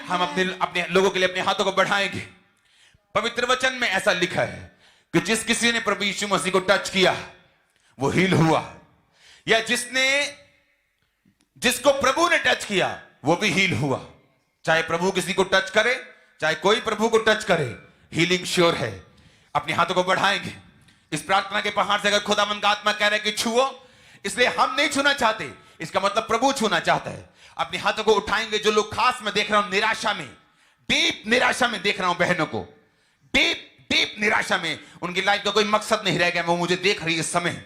हम अपने अपने लोगों के लिए अपने हाथों को बढ़ाएंगे। पवित्र वचन में ऐसा लिखा है कि जिस किसी ने प्रभु यीशु मसीह को टच किया वो हील हुआ, या जिसको प्रभु ने टच किया वो भी हील हुआ। चाहे प्रभु किसी को टच करे, चाहे कोई प्रभु को टच करे, हीलिंग श्योर है। अपने हाथों को बढ़ाएंगे इस प्रार्थना के पहाड़ से। अगर खुदावंद का आत्मा कह रहा है कि छुओ, इसलिए हम नहीं छूना चाहते, इसका मतलब प्रभु छूना चाहता है। अपने हाथों को उठाएंगे। जो लोग खास मैं देख रहा हूं निराशा में, डीप निराशा में देख रहा हूं बहनों को, डीप निराशा में, उनकी लाइफ का कोई मकसद नहीं रह गया, वो मुझे देख रही है इस समय।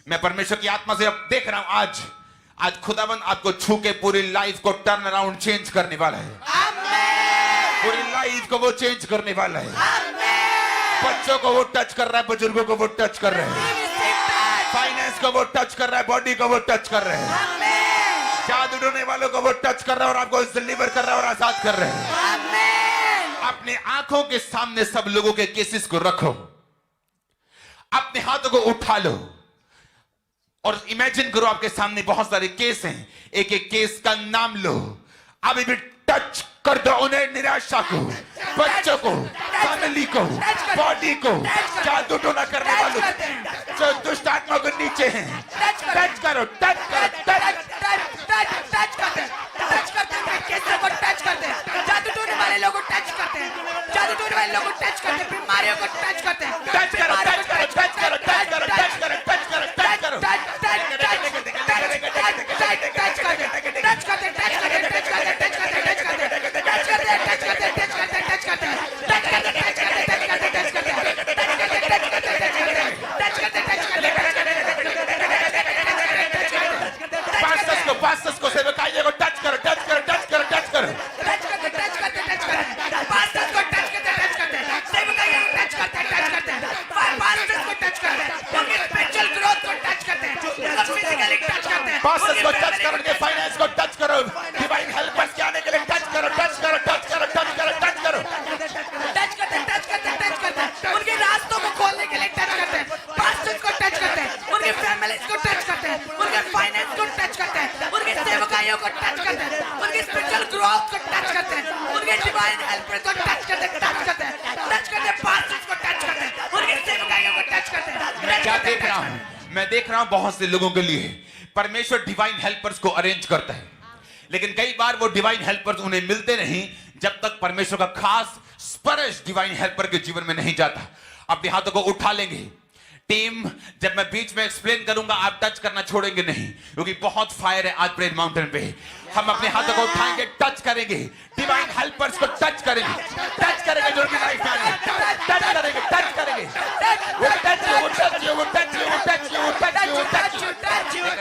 मैं परमेश्वर की आत्मा से अब देख रहा हूं, आज खुदावंद आपको छू के पूरी लाइफ को टर्न अराउंड चेंज करने वाला है। पूरी लाइफ को वो चेंज करने वाला है। बच्चों को वो टच कर रहा है, बुजुर्गों को वो टच कर रहे हैं, फाइनेंस को वो टच कर रहा है, बॉडी को वो टच कर रहे हैं, जादू टोने वालों को वो टच कर रहा है और आपको डिलीवर कर रहा है और आजाद कर रहे हैं। अपने आंखों के सामने सब लोगों के केसेस को रखो, अपने हाथों को उठा लो और इमेजिन करो आपके सामने बहुत सारे केस हैं। एक एक केस का नाम लो, अभी भी टच कर दो उन्हें, निराशा को, बच्चों को, फैमिली को, बॉडी को, जादू टोना करने वालों को, जो दुष्ट आत्मा को नीचे हैं, टच करो, टच करो, टच करते हैं, केसों को टच करते हैं, जादू टोने वाले लोगों को टच करते हैं, जादू टोने वाले लोगों को टच करते हैं, बीमारियों को टच करते हैं, टच करो, टच करो, टच करो, टच करो, टच करो, टच करो, टच करो, पास्टर्स को सेवकाइयों को टच करो, टच करो, टच करो, टच करो, टच करते, पास्टर्स को टच करते, सेवकाइयों को टच करते, पास्टर्स को टच करते, उनके स्पिरिचुअल ग्रोथ को टच करते, उनका फिजिकली टच करते, पास्टर्स को टच करो, उनके फाइनेंस को टच करो, डिवाइन हेल्पर्स के आने के लिए टच करो, टच करो, टच करो, टच करो, टच करो, टच करते, उनके रास्तों को खोलने के लिए टच करते, पास्टर्स को टच करते, उनके फैमिलीज को टच करते, उनके फाइनेंस को टच करते, उनके सेवकाइयों को टच करते, उनके स्पिरिचुअल ग्रोथ को टच करते, उनके डिवाइन हेल्पर को टच करते, पास्टर्स को टच करते, उनके सेवकाइयों को टच करते। मैं क्या देख रहा हूं? मैं देख रहा हूं बहुत से लोगों के लिए परमेश्वर डिवाइन हेल्पर्स को अरेंज करता है, लेकिन कई बार वो डिवाइन हेल्पर्स उन्हें मिलते नहीं जब तक परमेश्वर का खास स्पर्श डिवाइन हेल्पर के जीवन में नहीं जाता। अपने हाथों को उठा लेंगे टीम, जब मैं बीच में एक्सप्लेन करूंगा आप टच करना छोड़ेंगे नहीं, क्योंकि बहुत फायर है आज प्रेयर माउंटेन पे। हम अपने हाथों को उठाएंगे, टच करेंगे, डिवाइन हेल्पर्स को टच करेंगे, जो भी लाइफ में आए, टच करेंगे, टच करेंगे, वो टच यू, वो टच यू, वो टच यू, वो टच यू, वो टच यू, वो touch you, touch you,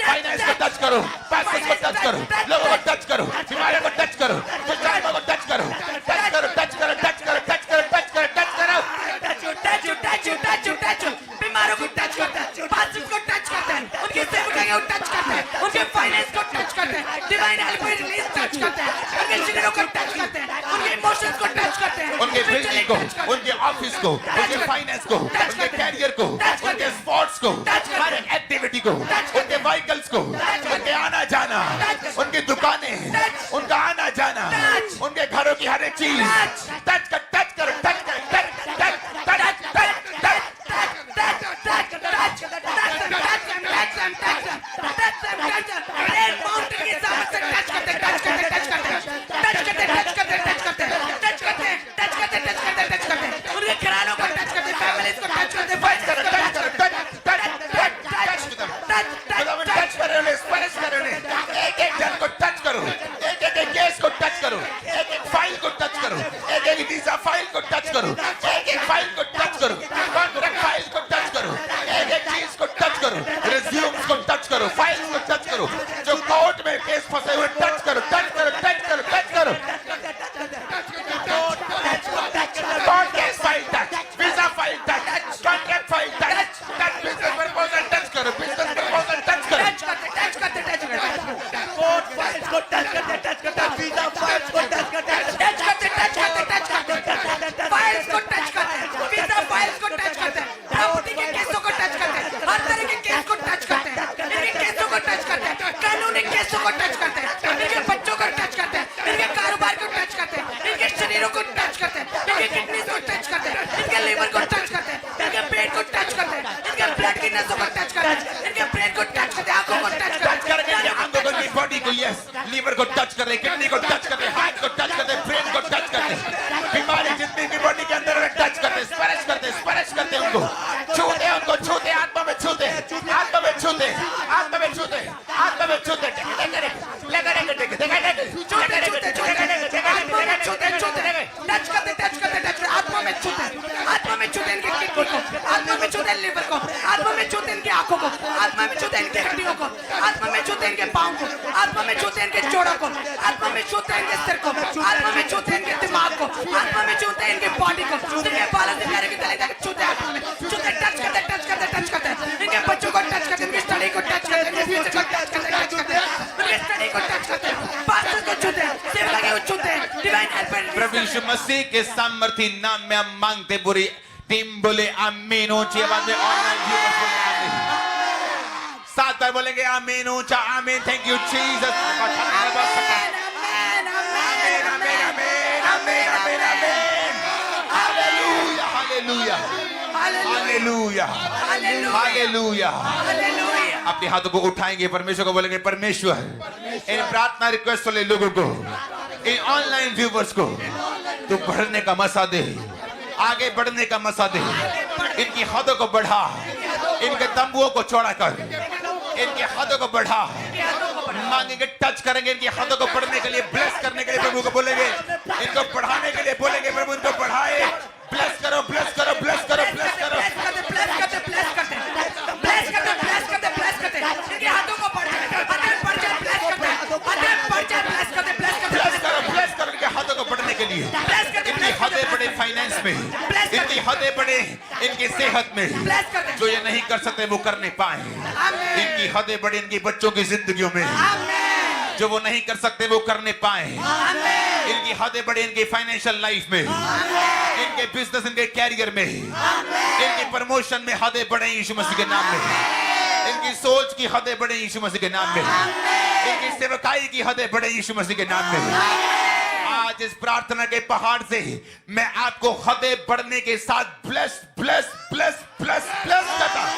finance को टच करो, पैसे को टच करो, लोगों को टच करो, बीमारियों को टच करो, बुजुर्गों को टच करो, टच करो, टच करो, टच करो, टच करो, टच करो, टच करो, बीमारों को टच करते हैं, पास्टर्स को टच करते हैं, उनके सेवकाइयों को टच करते हैं, उनके फाइनेंस को टच करते हैं, डिवाइन हेल्पर रिलीज टच करते हैं, उनके शरीरों को टच करते हैं, उनके इमोशंस को टच करते हैं, उनके बिजनेस को, उनके ऑफिस को, उनके फाइनेंस को, उनके कैरियर को, उनके स्पोर्ट्स को, हर एक्टिविटी को, उनके व्हीकल्स को, उनके आना जाना, उनकी दुकानें, उनका आना जाना, उनके घरों की हर एक चीज टच कर, टच करो, टच कर, टच जो कोर्ट में केस फंसे हुए टच करो, टच करो, टच करो, टच करो, court case file touch, visa file touch, contract file touch, business proposal touch करो, बिजनेस प्रपोजल टच करो, पैसों को टच करते हैं, इनके बच्चों को टच करते हैं, इनके कारोबार को टच करते हैं, इनके शरीरों को टच करते हैं, इनके किडनीज को टच करते हैं, इनके लिवर को टच करते हैं, इनके पेट को टच करते हैं, इनके ब्लड की नसों को टच करते हैं, इनके ब्रेन को टच करते हैं, आंखों को टच करते हैं, करेंगे आंखों को, इनकी बॉडी को, यस, लीवर को टच कर रहे, किडनी को टच कर रहे, हार्ट को टच करते, ब्रेन को टच करते, बीमारी जितनी भी बॉडी के अंदर है टच करते, स्पर्श करते उनको, छूते उनको, छूते आत्मा में छूते, आत्मा में छूते, आत्मा में छूते, आत्मा में छूते, आत्मा में छूते इनके किडनी को, आत्मा में छूते लिवर को, आत्मा में छूते इनकी आंखों को, आत्मा में छूते इनकी हड्डियों को, आत्मा में छूते इनके पाँव को, आत्मा में छूते इनके जोड़ों को, आत्मा में छूते इनके सिर को, आत्मा में छूते इनके दिमाग को, आत्मा में छूते इनके बॉडी को, इनके बालों से पैरों की तले तक छूते, आत्मा में छूते, टच करते, इनके बच्चों को टच करते, इनकी स्टडी को टच करते, इनके फ्यूचर को टच करते, इनके स्टडी को टच करते, पास्टर को छूते, सेवका को छूते, डिवाइन हेल्पर। प्रभु यीशु मसीह के सामर्थी नाम में हम मांगते, पूरी टीम बोले आमीन, ऊंची आवाज में ऑनलाइन व्यूअर्स बोले आमीन, सात बार बोलेंगे आमीन, ऊंचा आमीन। Thank you Jesus. Hallelujah, hallelujah, hallelujah, hallelujah. अपने हाथों को उठाएंगे, परमेश्वर को बोलेंगे, परमेश्वर इन प्रार्थना रिक्वेस्ट वाले लोगों को, इन ऑनलाइन व्यूअर्स को तू बढ़ने का मौका दे, आगे बढ़ने का मौका दे, इनकी हदों को बढ़ा, इनके तंबुओं को चौड़ा कर, इनके हदों को बढ़ा। मांगेंगे, टच करेंगे, इनकी हदों को बढ़ने के लिए, ब्लेस करने के लिए प्रभु को बोलेंगे, इनको बढ़ाने के लिए बोलेंगे, प्रभु इनको बढ़ाए, ब्लेस करो, ब्लेस करो, ब्लेस करो, ब्लेस करो, इनके हाथों को बढ़ जाए, बढ़ जाए, ब्लेस करते हैं, बढ़ जाए, ब्लेस करते, ब्लेस करो इनके हाथों को बढ़ने के लिए। इनकी हदें बढ़े फाइनेंस में, इनकी हदें बढ़े इनकी सेहत में, जो ये नहीं कर सकते वो करने पाए। इनकी हदें बढ़े इनकी बच्चों की जिंदगियों में, जो वो नहीं कर सकते वो करने पाए। इनकी हदें बढ़े इनकी फाइनेंशियल लाइफ में, इनके बिजनेस, इनके कैरियर में, इनकी प्रमोशन में हदें बढ़े यीशु मसीह के नाम में। इनकी सोच की हदें बढ़े यीशु मसीह के नाम में, इनकी सेवकाई की हदें बढ़े यीशु मसीह के नाम में। आज इस प्रार्थना के पहाड़ से मैं आपको हदें बढ़ने के साथ bless bless bless bless bless करता हूं।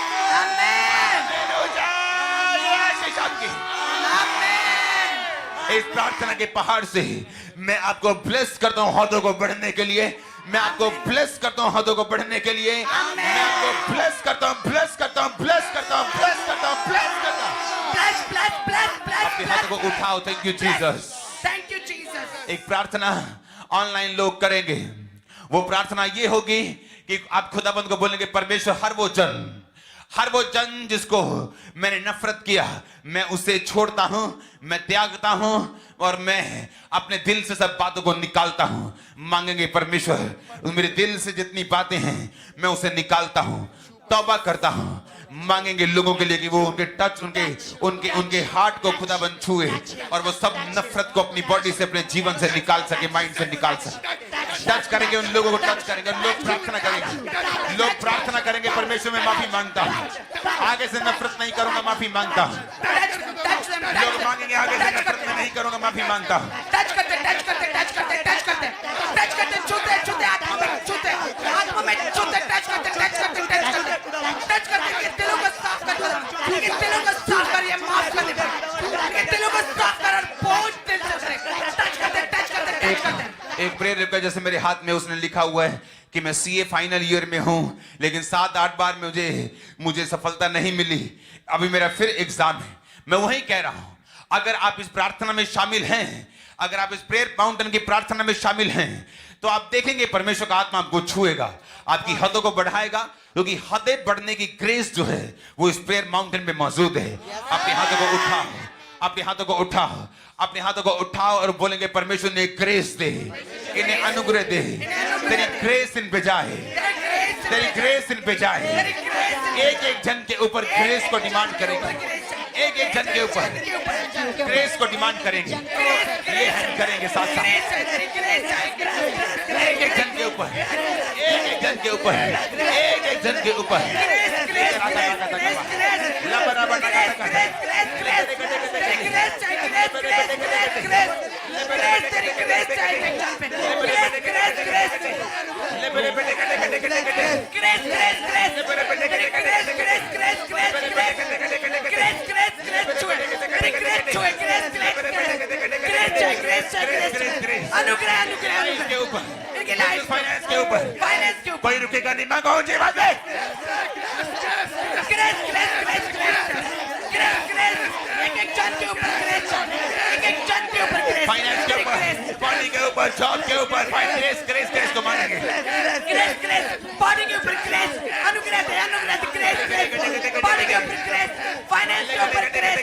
इस प्रार्थना के पहाड़ से मैं आपको ब्लेस करता हूं हदों को बढ़ने के लिए, मैं आपको ब्लेस करता हूं हदों को बढ़ने के लिए, मैं आपको ब्लेस करता हूं, ब्लेस करता हूं, ब्लेस करता हूं, ब्लेस करता हूं, ब्लेस करता हूं। ब्लेस ब्लेस ब्लेस ब्लेस, अपने हाथों को उठाओ। Thank you Jesus, thank you Jesus. एक प्रार्थना ऑनलाइन लोग करेंगे, वो प्रार्थना ये होगी कि आप खुदाबंद को बोलेंगे, परमेश्वर हर वो जन जिसको मैंने नफरत किया, मैं उसे छोड़ता हूं, मैं त्यागता हूं और मैं अपने दिल से सब बातों को निकालता हूं। मांगेंगे, परमेश्वर मेरे दिल से जितनी बातें हैं मैं उसे निकालता हूं, तौबा करता हूं। मांगेंगे लोगों के लिए कि वो उनके टच, उनके हार्ट को खुदाबंद छुए और वो सब नफरत को अपनी बॉडी से, अपने जीवन से निकाल सके, माइंड से निकाल सके। टच करेंगे उन लोगों को, टच करेंगे, लोग प्रार्थना करेंगे, लोग प्रार्थना करेंगे, परमेश्वर मैं माफी मांगता हूं, आगे से नफरत नहीं करूंगा, माफी मांगता हूं। लोग मांगेंगे, आगे से नफरत मैं नहीं करूंगा, माफी मांगता हूं। टच करते, टच करते, टच करते, टच करते, टच करते, छूते, छूते, आत्मा में छूते, आत्मा में छूते, टच करते, टच करते, टच करते, टच करते, इनके दिलों को साफ कर दो, इनके दिलों को साफ कर, ये माफ कर दे, इनके दिलों को साफ कर और बहुत दिल से उतरे, टच करते, टच करते, टच करते। एक प्रेयर रिक्वेस्ट जैसे मेरे हाथ में उसने लिखा हुआ है कि मैं सीए फाइनल ईयर में हूं, लेकिन 7-8 बार मुझे सफलता नहीं मिली, अभी मेरा फिर एग्जाम है। मैं वही कह रहा हूं, अगर आप इस प्रार्थना में शामिल हैं, अगर आप इस प्रेयर माउंटेन की प्रार्थना में शामिल हैं, तो आप देखेंगे परमेश्वर का आत्मा आपको छुएगा, आपकी हदों को बढ़ाएगा, क्योंकि हदें बढ़ने की ग्रेस जो है वो इस प्रेयर माउंटेन में मौजूद है। अपने हाथों को उठाओ, अपने हाथों को उठाओ, अपने हाथों को उठाओ और बोलेंगे, परमेश्वर ने ग्रेस दे, इन्हें अनुग्रह दे, तेरी ग्रेस इन पे जाए, तेरी ग्रेस इन पे जाए। एक एक जन के ऊपर ग्रेस को डिमांड करेंगे, एक एक जन के ऊपर ग्रेस को डिमांड करेंगे, ये हम करेंगे साथ साथ, एक एक जन के ऊपर, एक एक जन के ऊपर, एक एक जन के ऊपर। ऊपर, इनकी लाइफ फाइनेंस के ऊपर, फाइनेंस के ऊपर कोई रुकेगा नहीं। मांगो जीवन में grace grace grace grace grace grace एक जन के ऊपर ग्रेस एक जन के ऊपर ग्रेस फाइनेंस के ऊपर, बॉडी के ऊपर, जॉब के ऊपर, ग्रेस ग्रेस ग्रेस को मांगेंगे। ग्रेस ग्रेस बॉडी के ऊपर ग्रेस अनुग्रह दे अनुग्रह दे ग्रेस ग्रेस बॉडी के ऊपर ग्रेस फाइनेंस के ऊपर ग्रेस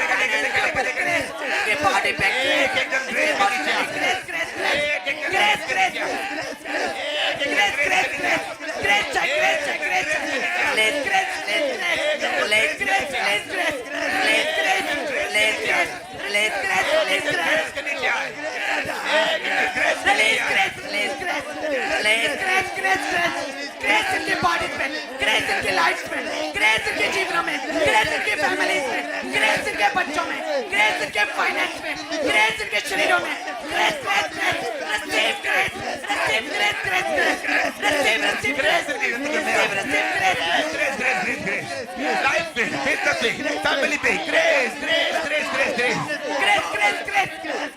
फाइनेंस के ऊपर ग्रेस की बॉडी पे ग्रेस एकदम ग्रेस होनी चाहिए। Grace grace grace grace grace grace grace grace grace grace grace grace grace grace grace इनके बॉडी पे, ग्रेस इनके लाइफ पे, ग्रेस इनके जीवनों में, ग्रेस इनके फैमिलीज में, ग्रेस इनके बच्चों में, ग्रेस इनके फाइनेंस में, ग्रेस इनके शरीरों में, grace grace grace receive grace receive grace grace receive receive grace receive receive grace life पे, बिजनेस पे, फैमिली पे, grace grace grace grace grace grace grace grace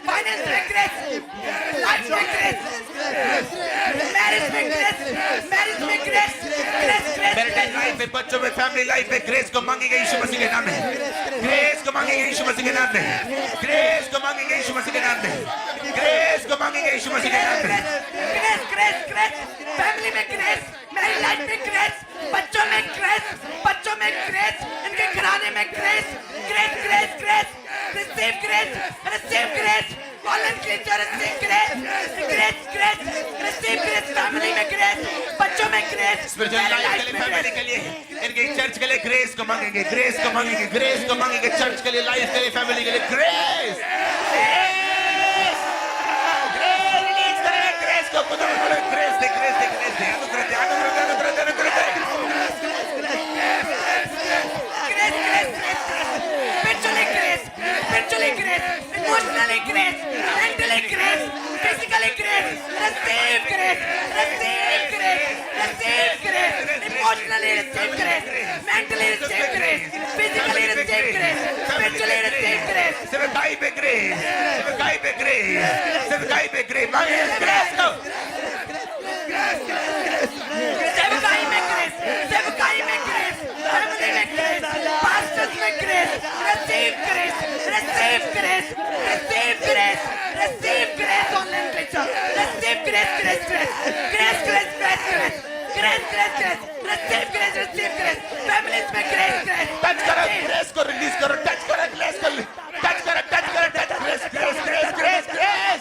finance में ग्रेस लाइफ में ग्रेस मैरिज में grace grace grace marital life में, बच्चों में, family life में ग्रेस को मांगेंगे यीशु मसीह के नाम में। ग्रेस को मांगेंगे यीशु मसीह के नाम में। ग्रेस को मांगेंगे यीशु मसीह के नाम में। ग्रेस को मांगेंगे यीशु मसीह के नाम में। ग्रेस ग्रेस ग्रेस फैमिली में ग्रेस मैरिज लाइफ में ग्रेस बच्चों में ग्रेस इनके घराने में grace grace grace grace receive grace volunteer receive grace grace grace receive grace family में ग्रेस बच्चों में ग्रेस स्पिरिचुअल लाइफ के लिए, फैमिली के लिए, इनके चर्च के लिए ग्रेस को मांगेंगे, ग्रेस को मांगेंगे, ग्रेस को मांगेंगे, चर्च के लिए, लाइफ के लिए, फैमिली के लिए ग्रेस रिलीज करें ग्रेस को, खुदा ग्रेस दे अनुग्रह दे spiritually grace, emotionally grace, mentally grace, physically grace, receive grace, emotionally receive grace, mentally receive grace, physically receive grace, spiritually receive grace. सेवकाई पे ग्रेस, सेवकाई पे ग्रेस, सेवकाई पे ग्रेस, मांगे ग्रेस को। सेवकाई में ग्रेस, फैमिली में ग्रेस, पास्टर्स में grace, receive grace, online lecture, receive grace, families में grace, टच करो ग्रेस को, रिलीज करो, टच करो ग्रेस को, टच करो grace grace grace grace grace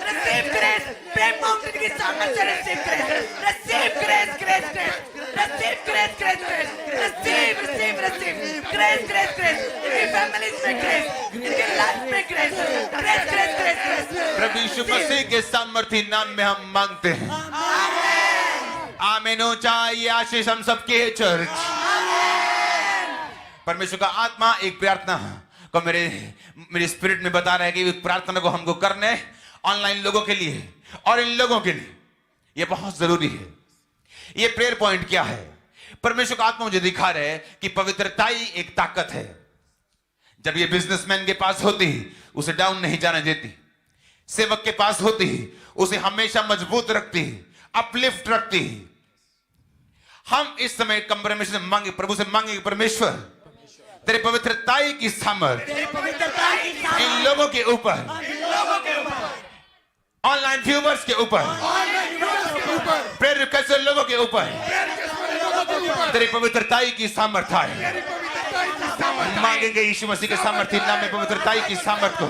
receive grace, प्रेम माउंटेन की सामर्थ्य receive grace, इनकी families में grace, इनके life में grace, प्रभु यीशु मसीह के सामर्थी नाम में हम मांगते हैं। आमीन हो जाए ये आशीष हम सबके है चर्च। परमेश्वर का आत्मा एक प्रार्थना को मेरे स्पिरिट में बता रहा है कि प्रार्थना को हमको करना है ऑनलाइन लोगों के लिए और इन लोगों के लिए। ये बहुत जरूरी है। ये प्रेयर पॉइंट क्या है? परमेश्वर का आत्मा मुझे दिखा रहा है कि पवित्रता ही एक ताकत है। जब ये बिजनेसमैन के पास होती उसे डाउन नहीं जाने देती, सेवक के पास होती उसे हमेशा मजबूत रखती, अपलिफ्ट रखती। हम इस समय परमेश्वर से मांगे, प्रभु से मांगे, परमेश्वर तेरे पवित्रताई की सामर्थ इन लोगों के ऊपर, ऑनलाइन व्यूवर्स के ऊपर, प्रेयर रिक्वेस्ट लोगों के ऊपर तेरी पवित्रताई की सामर्थ है। मांगेंगे यीशु मसीह के सामर्थ्य नाम में पवित्रताई की सामर्थ को,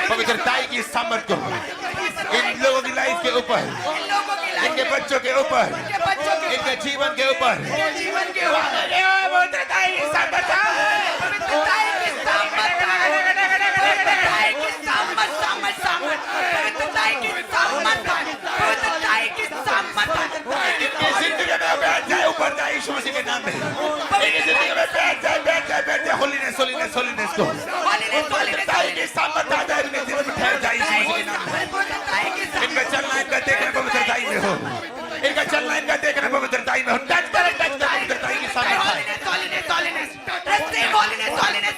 पवित्रताई की सामर्थ को इन लोगों की लाइफ के ऊपर, इनके बच्चों के ऊपर, इनके जीवन के ऊपर पवित्रताई की सामर्थ ऊपर जाए यीशु मसीह के नाम में। जिंदगी में बैठ जाए होलीनेस को, पवित्रताई की सामर्थ आ जाए, इनके जीवन में ठहर जाए यीशु मसीह के नाम में। इनका चलना, इनका देखना पवित्रताई में हो, इनका चलना, इनका देखना पवित्रताई में हो। टच कर पवित्रताई की सामर्थ।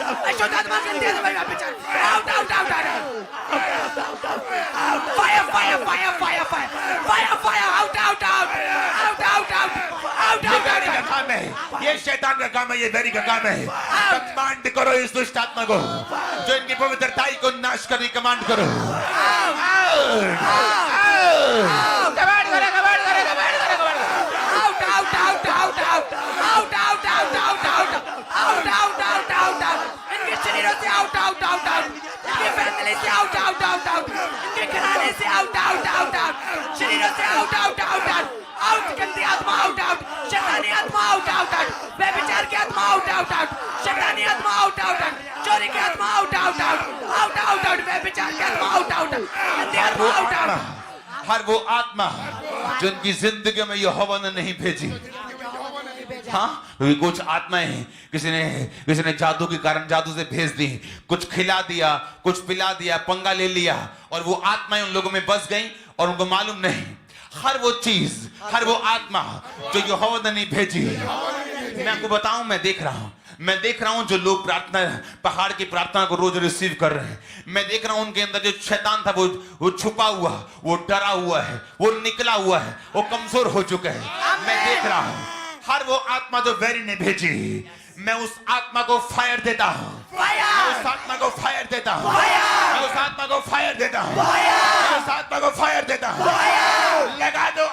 अशुद्ध आत्मा गंदी आत्मा व्यभिचार out out out out fire fire fire fire fire fire out out out out out out out ये वेरी का काम है, ये शैतान का काम है, ये वेरी का काम है। कमांड करो इस दुष्ट आत्मा को जो इनकी पवित्रताई को नाश करने की कमांड करो। कमांड करो कमांड करो कमांड करो command out out out out out out out out out out out out out out out इनके शरीरों से आउट आउट आउट आउट इनके फैमिली से आउट आउट आउट आउट इनके घराने से आउट आउट आउट आउट शरीरों से out out out out out गंदी आत्मा आउट आउट शैतानी आत्मा आउट आउट आउट व्यभिचार की आत्मा आउट आउट आउट शैतानी आत्मा आउट आउट आउट चोरी की आत्मा out out out out out out व्यभिचार की आत्मा आउट आउट गंदी आत्मा आउट आउट हर वो आत्मा जिनकी जिंदगी में यहोवा ने नहीं भेजी। हाँ, क्योंकि कुछ आत्माएं किसी ने जादू के कारण जादू से भेज दी, कुछ खिला दिया, कुछ पिला दिया, पंगा ले लिया और वो आत्माएं उन लोगों में बस गई और उनको मालूम नहीं। हर वो चीज, हर वो आत्मा जो यहोवा ने नहीं भेजी, मैं आपको बताऊं, मैं देख रहा हूं जो लोग प्रार्थना, पहाड़ की प्रार्थना को रोज रिसीव कर रहे हैं। मैं देख रहा हूं उनके अंदर जो शैतान था वो छुपा हुआ, वो डरा हुआ है, वो निकला हुआ है, वो कमजोर हो चुका है। मैं देख रहा हूं हर वो आत्मा जो वेरी ने भेजी, मैं उस आत्मा को फायर देता हूं, मैं उस आत्मा को फायर देता हूं, मैं उस आत्मा को फायर देता हूं, मैं उस आत्मा को फायर देता हूं। लगा दो